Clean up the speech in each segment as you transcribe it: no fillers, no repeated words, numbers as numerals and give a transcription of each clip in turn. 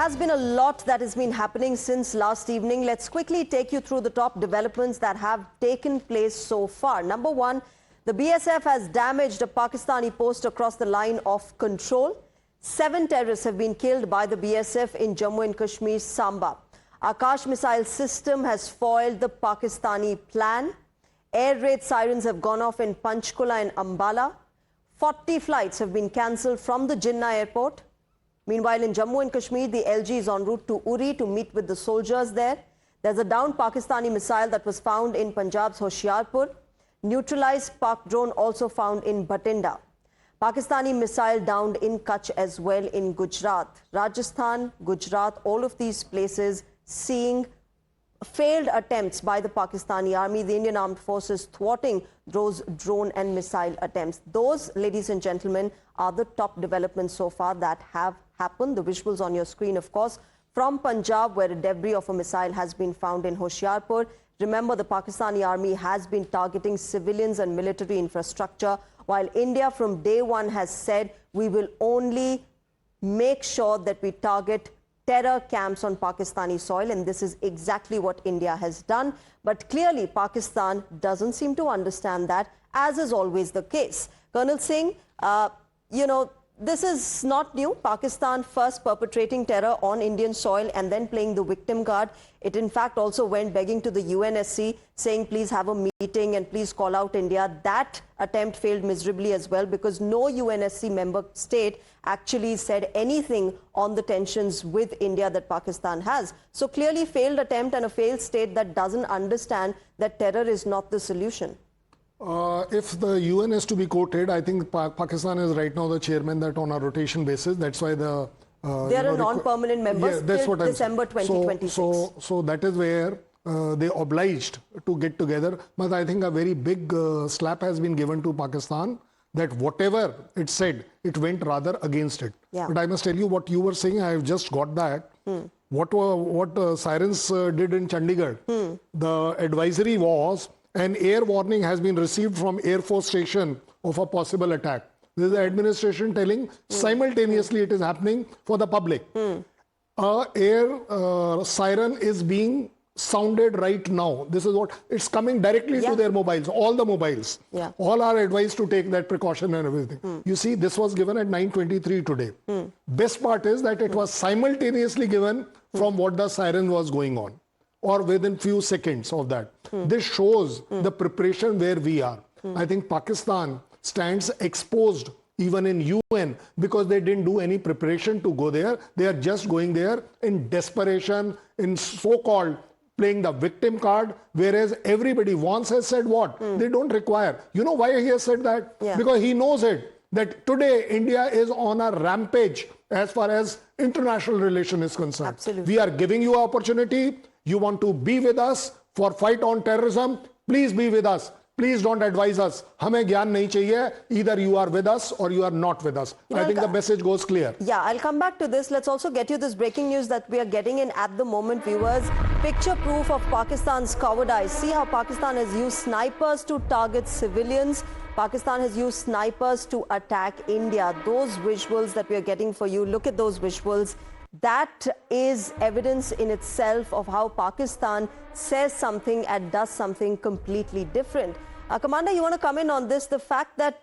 has been a lot that has been happening since last evening. Let's quickly take you through the top developments that have taken place so far. Number one, the BSF has damaged a Pakistani post across the line of control. 7 terrorists have been killed by the BSF in Jammu and Kashmir's Samba. Akash missile system has foiled the Pakistani plan. Air raid sirens have gone off in Panchkula and Ambala. 40 flights have been cancelled from the Jinnah airport. Meanwhile, in Jammu and Kashmir, the LG is en route to Uri to meet with the soldiers there. There's a downed Pakistani missile that was found in Punjab's Hoshiarpur. Neutralized Pak drone also found in Bathinda. Pakistani missile downed in Kutch as well in Gujarat. Rajasthan, Gujarat, all of these places seeing failed attempts by the Pakistani army, the Indian Armed Forces thwarting those drone and missile attempts. Those, ladies and gentlemen, are the top developments so far that have happened. The visuals on your screen, of course, from Punjab, where a debris of a missile has been found in Hoshiarpur. Remember, the Pakistani army has been targeting civilians and military infrastructure, while India from day one has said we will only make sure that we target terror camps on Pakistani soil, and this is exactly what India has done. But clearly, Pakistan doesn't seem to understand that, as is always the case. Colonel Singh, this is not new. Pakistan first perpetrating terror on Indian soil and then playing the victim card. It in fact also went begging to the UNSC, saying please have a meeting and please call out India. That attempt failed miserably as well, because no UNSC member state actually said anything on the tensions with India that Pakistan has. So clearly failed attempt and a failed state that doesn't understand that terror is not the solution. If the UN is to be quoted, I think Pakistan is right now the chairman that on a rotation basis. That's why the they are a non-permanent member till December 2026. So that is where they obliged to get together. But I think a very big slap has been given to Pakistan, that whatever it said, it went rather against it. Yeah. But I must tell you what you were saying. I have just got that. What Sirens did in Chandigarh, the advisory was an air warning has been received from Air Force Station of a possible attack. This is the administration telling simultaneously it is happening for the public. A air siren is being sounded right now. This is what it's coming directly to their mobiles, all the mobiles. All are advised to take that precaution and everything. You see, this was given at 9:23 today. Best part is that it was simultaneously given from what the siren was going on, or within few seconds of that. This shows the preparation where we are. I think Pakistan stands exposed even in UN because they didn't do any preparation to go there. They are just going there in desperation, in so-called playing the victim card, whereas everybody once has said what? They don't require. You know why he has said that? Because he knows it, that today India is on a rampage as far as international relation is concerned. Absolutely. We are giving you an opportunity. You want to be with us for fight on terrorism? Please be with us. Please don't advise us. हमें ज्ञान नहीं चाहिए. Either you are with us or you are not with us. I think the message goes clear. Yeah, I'll come back to this. Let's also get you this breaking news that we are getting in at the moment, viewers. Picture proof of Pakistan's cowardice. See how Pakistan has used snipers to target civilians. Pakistan has used snipers to attack India. Those visuals that we are getting for you, look at those visuals. That is evidence in itself of how Pakistan says something and does something completely different. Commander, you want to come in on this? The fact that,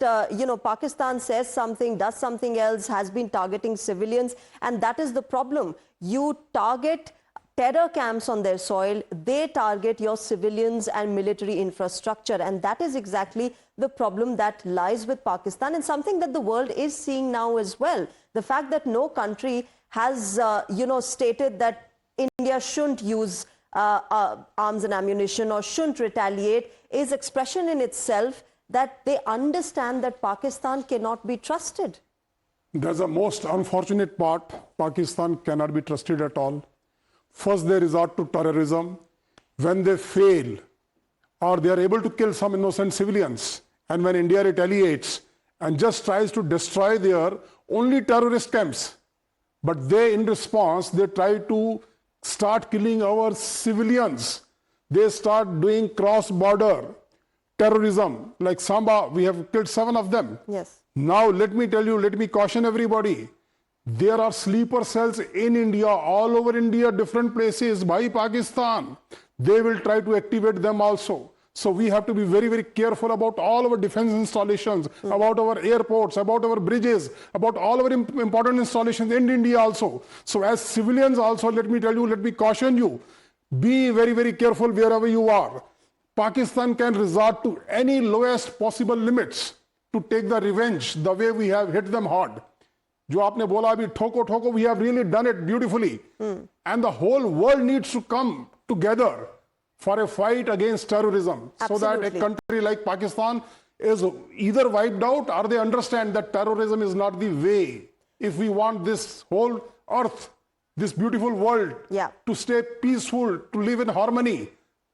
Pakistan says something, does something else, has been targeting civilians, and that is the problem. You target terror camps on their soil, they target your civilians and military infrastructure, and that is exactly the problem that lies with Pakistan, and something that the world is seeing now as well. The fact that no country has, stated that India shouldn't use arms and ammunition or shouldn't retaliate is expression in itself that they understand that Pakistan cannot be trusted. That's the most unfortunate part. Pakistan cannot be trusted at all. First, they resort to terrorism. When they fail, or they are able to kill some innocent civilians, and when India retaliates and just tries to destroy their only terrorist camps, but they, in response, they try to start killing our civilians. They start doing cross-border terrorism. Like Samba, we have killed 7 of them. Yes. Now, let me tell you, let me caution everybody. There are sleeper cells in India, all over India, different places by Pakistan. They will try to activate them also. So we have to be very, very careful about all our defense installations, about our airports, about our bridges, about all our important installations in India also. So as civilians also, let me tell you, let me caution you, be very, very careful wherever you are. Pakistan can resort to any lowest possible limits to take the revenge the way we have hit them hard. जो आपने बोला अभी ठोको ठोको, we have really done it beautifully. And the whole world needs to come together for a fight against terrorism. So that a Absolutely. country like Pakistan is either wiped out or they understand that terrorism is not the way. If we want this whole earth, this beautiful world Yeah. to stay peaceful, to live in harmony,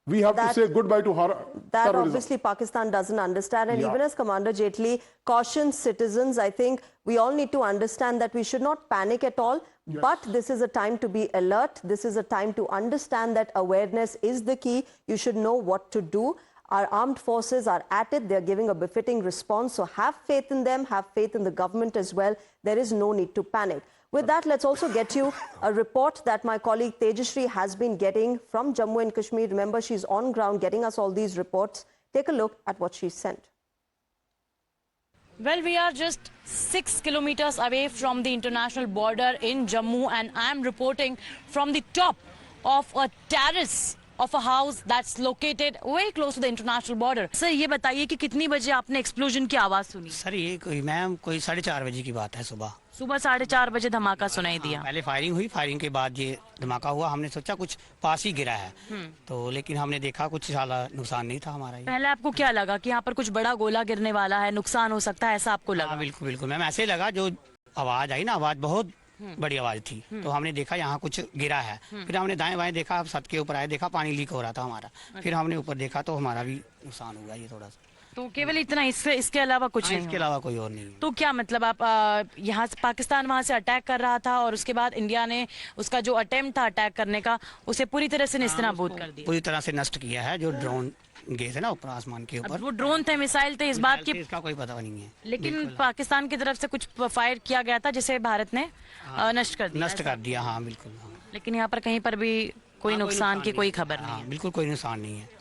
we have That- to say goodbye to That terrorism. obviously Pakistan doesn't understand. And Yeah. even as Commander Jaitley cautions citizens, I think we all need to understand that we should not panic at all. But this is a time to be alert. This is a time to understand that awareness is the key. You should know what to do. Our armed forces are at it. They're giving a befitting response. So have faith in them. Have faith in the government as well. There is no need to panic. With that, let's also get you a report that my colleague Tejashri has been getting from Jammu and Kashmir. Remember, she's on ground getting us all these reports. Take a look at what she sent. Well, we are just 6 kilometers away from the international border in Jammu, and I am reporting from the top of a terrace of a house that's located very close to the international border. Sir, ये बताइए कि कितनी बजे आपने explosion की आवाज सुनी? Sir ये कोई मैम कोई 4:30 बजे की बात है सुबह। सुबह 4:30 बजे धमाका सुनाई दिया। पहले फायरिंग हुई, फायरिंग के बाद ये धमाका हुआ। हमने सोचा कुछ पास ही गिरा है, तो लेकिन हमने देखा कुछ साला नुकसान नहीं था हमारा। ये पहले आपको क्या लगा कि यहाँ पर कुछ बड़ा गोला गिरने वाला है, नुकसान हो सकता है, ऐसा आपको लगा? हाँ बिल्कुल बिल्कुल मैम, ऐसे लगा जो आवाज आई ना, आवाज बहुत बड़ी आवाज थी, तो हमने देखा यहाँ कुछ गिरा है। फिर हमने दाएं बाएं देखा, छत के ऊपर आए, देखा पानी लीक हो रहा था हमारा। फिर हमने ऊपर देखा तो हमारा भी नुकसान हुआ ये थोड़ा सा। तो केवल इतना, इसके अलावा कुछ हाँ, नहीं इसके हुआ? अलावा कोई और नहीं है। तो क्या मतलब आप यहाँ से पाकिस्तान वहां से अटैक कर रहा था और उसके बाद इंडिया ने उसका जो अटेम्प्ट था अटैक करने का, उसे पूरी तरह से नेस्तनाबूद कर दिया? पूरी तरह से नष्ट किया है। जो ड्रोन गए थे ना ऊपर आसमान के अब ऊपर, वो ड्रोन थे, मिसाइल थे, इस बात की इसका कोई पता नहीं है। लेकिन पाकिस्तान की तरफ से कुछ फायर किया गया था जिसे भारत ने नष्ट कर दिया। नष्ट कर दिया, हाँ बिल्कुल। हाँ, लेकिन यहाँ पर कहीं पर भी कोई नुकसान की कोई खबर नहीं हाँ, है। बिल्कुल कोई नुकसान नहीं है।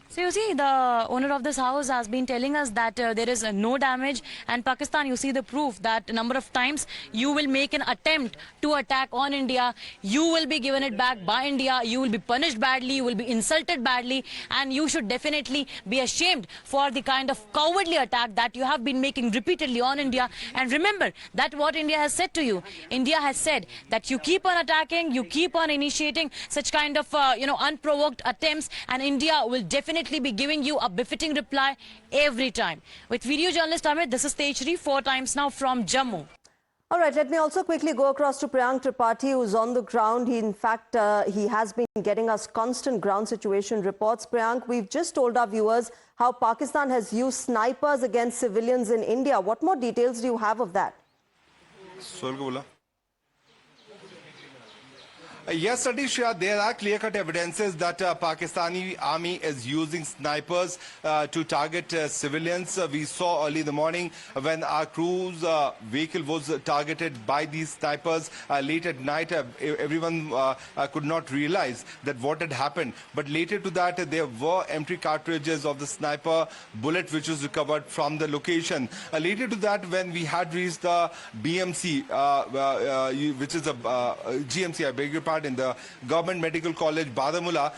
So you see, the owner of this house has been telling us that there is no damage, and Pakistan, you see the proof that a number of times you will make an attempt to attack on India, you will be given it back by India, you will be punished badly, you will be insulted badly, and you should definitely be ashamed for the kind of cowardly attack that you have been making repeatedly on India. And remember that what India has said to you, India has said that you keep on attacking, you keep on initiating such kind of unprovoked attempts, and India will definitely be giving you a befitting reply every time. With video journalist Amit, this is Tejashri, 4 times now from Jammu. All right, let me also quickly go across to Priyank Tripathi, who's on the ground. In fact, he has been getting us constant ground situation reports. Priyank, we've just told our viewers how Pakistan has used snipers against civilians in India. What more details do you have of that? Sohail ko bola. Yes, Satish, there are clear-cut evidences that Pakistani army is using snipers to target civilians. We saw early in the morning when our cruise vehicle was targeted by these snipers. Late at night, everyone could not realize that what had happened. But later to that, there were empty cartridges of the sniper bullet which was recovered from the location. Later to that, when we had reached the BMC, which is a GMC, I beg your pardon, in the Government Medical College, Baramulla,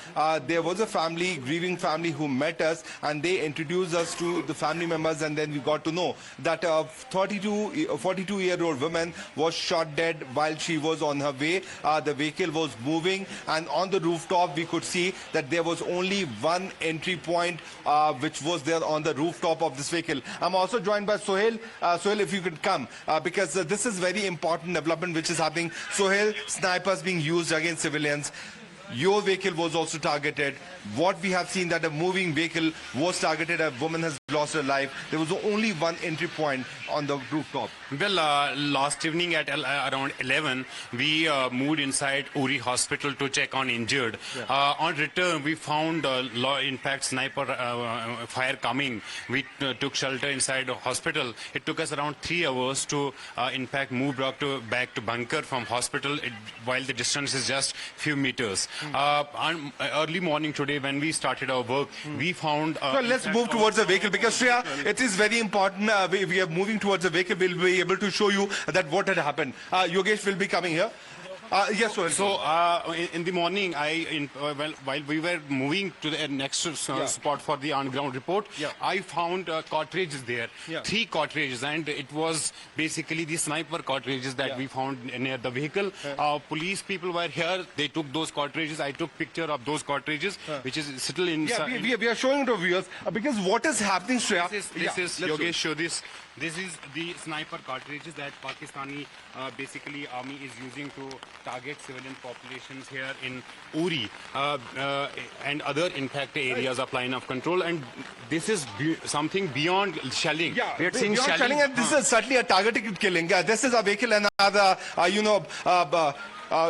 there was a family, grieving family, who met us and they introduced us to the family members, and then we got to know that a 42-year-old woman was shot dead while she was on her way. The vehicle was moving, and on the rooftop we could see that there was only one entry point which was there on the rooftop of this vehicle. I'm also joined by Sohail. Sohail, if you could come, because this is very important development which is happening. Sohail, snipers being used against civilians. Your vehicle was also targeted. What we have seen that a moving vehicle was targeted. A woman has lost her life. There was only one entry point on the rooftop. Well, last evening at around 11, we moved inside Uri Hospital to check on injured. On return, we found, in fact, sniper fire coming. We took shelter inside the hospital. It took us around 3 hours to, in fact, move back to bunker from hospital, while the distance is just few meters. On early morning today, when we started our work, we found... So let's move towards the vehicle, because Shreya, it is very important. We are moving towards the vehicle. We'll be able to show you that what had happened. Yogesh will be coming here. Yes, Sohail. So in the morning, while we were moving to the next spot for the on-ground report, I found cartridges there, 3 cartridges, and it was basically the sniper cartridges that we found near the vehicle. Police people were here; they took those cartridges. I took picture of those cartridges, which is still inside. We are showing it to viewers because what is happening, Shreya? This is Yogesh, show this. This is the sniper cartridges that Pakistani basically army is using to target civilian populations here in Uri and other in fact areas of line of control. And this is something beyond shelling. Yeah, we are seeing beyond shelling. And this is certainly a targeted killing. This is a vehicle and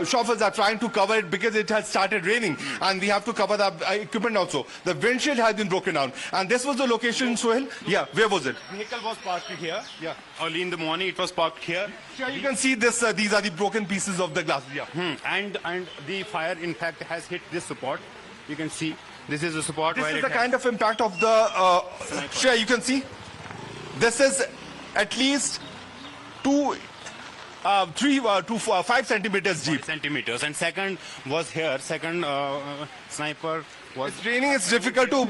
chauffeurs are trying to cover it because it has started raining and we have to cover the equipment also. The windshield has been broken down. And this was the location, Sohail? Yeah, where was it? Vehicle was parked here. Yeah. Early in the morning it was parked here. Yeah, you can see this. These are the broken pieces of the glass. Yeah. And the fire in fact has hit this support. You can see this is a support. This where is it the has- kind of impact of the... Shreya, you can see. This is at least 5 centimeters deep. 5 centimeters. And second was here. Second sniper was. It's raining. It's difficult to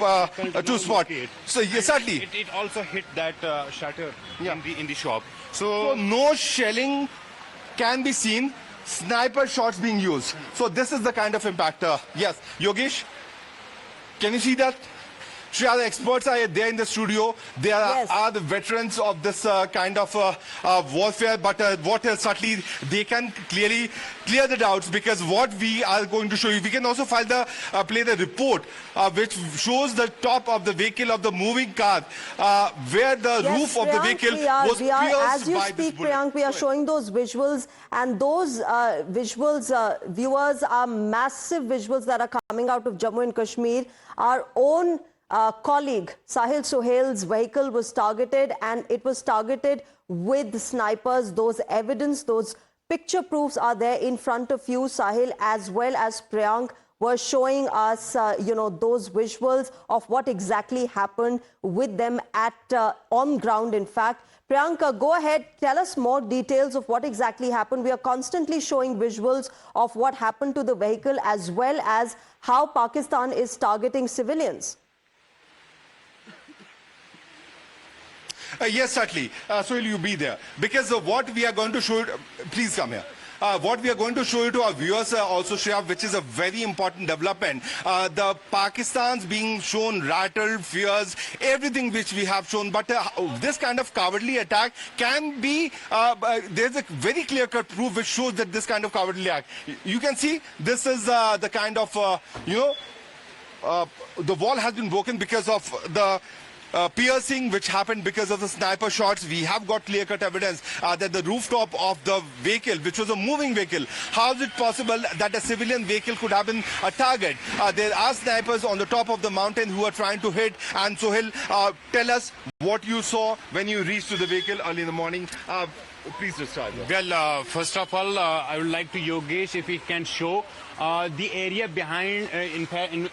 spot. locate. So yes, certainly. It also hit that shutter in the shop. So no shelling can be seen. Sniper shots being used. So this is the kind of impact. Yes, Yogesh, can you see that? Shreya, the experts are there in the studio. They are the veterans of this kind of warfare. But what certainly they can clearly clear the doubts, because what we are going to show you, we can also play the report which shows the top of the vehicle of the moving car, where the roof of the vehicle was pierced as you by speak, this bullet. Priyank, we are showing those visuals, and those visuals, viewers, are massive visuals that are coming out of Jammu and Kashmir. Our own colleague Sahil Sohail's vehicle was targeted, and it was targeted with snipers. Those evidence, those picture proofs are there in front of you. Sahil as well as Priyank were showing us, those visuals of what exactly happened with them at on ground. In fact, Priyanka, go ahead, tell us more details of what exactly happened. We are constantly showing visuals of what happened to the vehicle, as well as how Pakistan is targeting civilians. Yes, certainly. So will you be there? Because what we are going to show you, please come here. What we are going to show you to our viewers also, Shreya, which is a very important development. The Pakistan's being shown rattled, fears, everything which we have shown. But this kind of cowardly attack can be, there's a very clear-cut proof which shows that this kind of cowardly act. You can see this is the kind of, the wall has been broken because of the piercing which happened because of the sniper shots. We have got clear-cut evidence that the rooftop of the vehicle, which was a moving vehicle, how is it possible that a civilian vehicle could have been a target? There are snipers on the top of the mountain who are trying to hit. And Sohail, tell us what you saw when you reached to the vehicle early in the morning. Please describe that. Well, first of all, I would like to Yogesh, if he can show the area behind,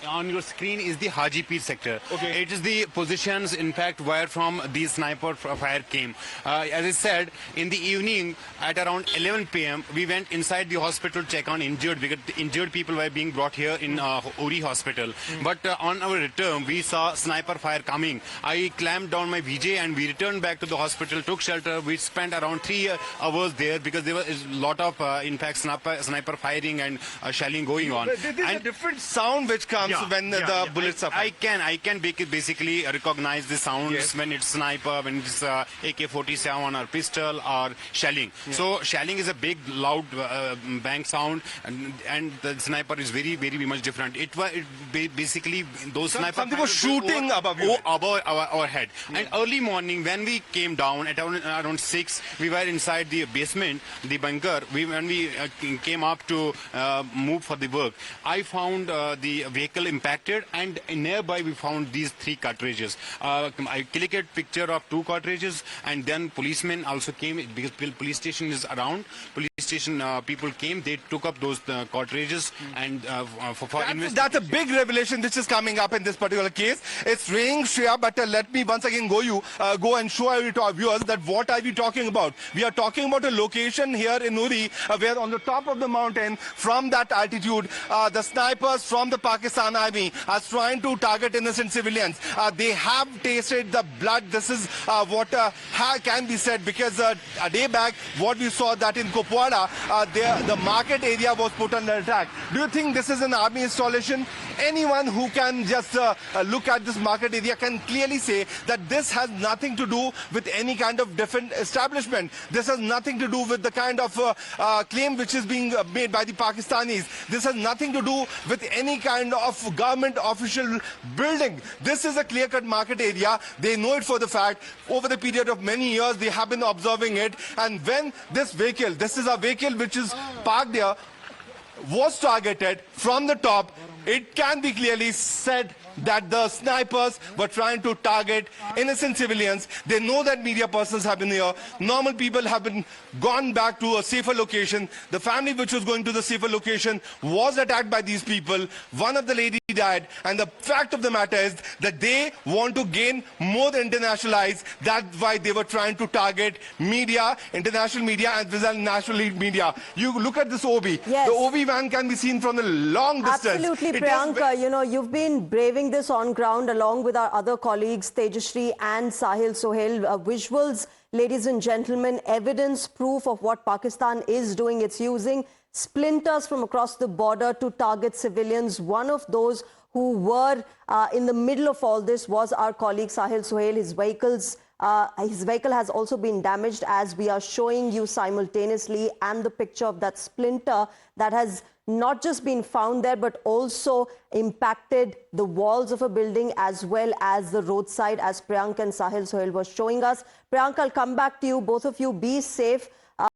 on your screen is the Haji Pir sector. Okay. It is the positions, in fact, where from the sniper fire came. As I said, in the evening at around 11 p.m., we went inside the hospital to check on injured, because the injured people were being brought here in Uri hospital. But on our return, we saw sniper fire coming. I clamped down my my VJ and we returned back to the hospital, took shelter. We spent around 3 hours there because there was a lot of, in fact, sniper firing and shelling going on. But there's a different sound which comes when the bullets are fired. I can basically recognize the sounds when it's sniper, when it's AK-47 or pistol or shelling. So shelling is a big, loud bang sound, and the sniper is very, very much different. Basically those sniper something was shooting above you. Above our head. And early morning when we came down at around 6, we were inside the basement, the bunker. When we came up to move for the work, I found the vehicle impacted, and nearby we found these 3 cartridges. I clicked a picture of 2 cartridges, and then policemen also came because police station is around. Police station people came, they took up those cartridges and for That's a big revelation which is coming up in this particular case. It's raining, Shreya, but let me once again go and show you to our viewers that what are we talking about. We are talking about a location here in Uri where on the top of the mountain, from that altitude, the snipers from the Pakistan Army are trying to target innocent civilians. They have tasted the blood. This is what can be said, because a day back what we saw that in Kupwara, the market area was put under attack. Do you think this is an army installation? Anyone who can just look at this market area can clearly say that this has nothing to do with any kind of different establishment. This has nothing to do with the kind of claim which is being made by the Pakistanis. This has nothing to do with any kind of government official building. This is a clear-cut market area. They know it for the fact. Over the period of many years, they have been observing it. And when this vehicle, this is a vehicle which is parked there, was targeted from the top, it can be clearly said that the snipers were trying to target innocent civilians. They know that media persons have been here. Normal people have been gone back to a safer location. The family which was going to the safer location was attacked by these people. One of the ladies died. And the fact of the matter is that they want to gain more international eyes. That's why they were trying to target media, international media and national media. You look at this OB. Yes. The OB van can be seen from a long distance. Absolutely, It is Priyanka. You know, you've been braving this on ground along with our other colleagues, Tejashri and Sahil Sohail. Visuals, ladies and gentlemen, evidence, proof of what Pakistan is doing. It's using splinters from across the border to target civilians. One of those who were in the middle of all this was our colleague Sahil Sohail. His vehicle has also been damaged, as we are showing you simultaneously, and the picture of that splinter that has not just been found there, but also impacted the walls of a building as well as the roadside, as Priyanka and Sahil Sohail was showing us. Priyanka, I'll come back to you. Both of you, be safe.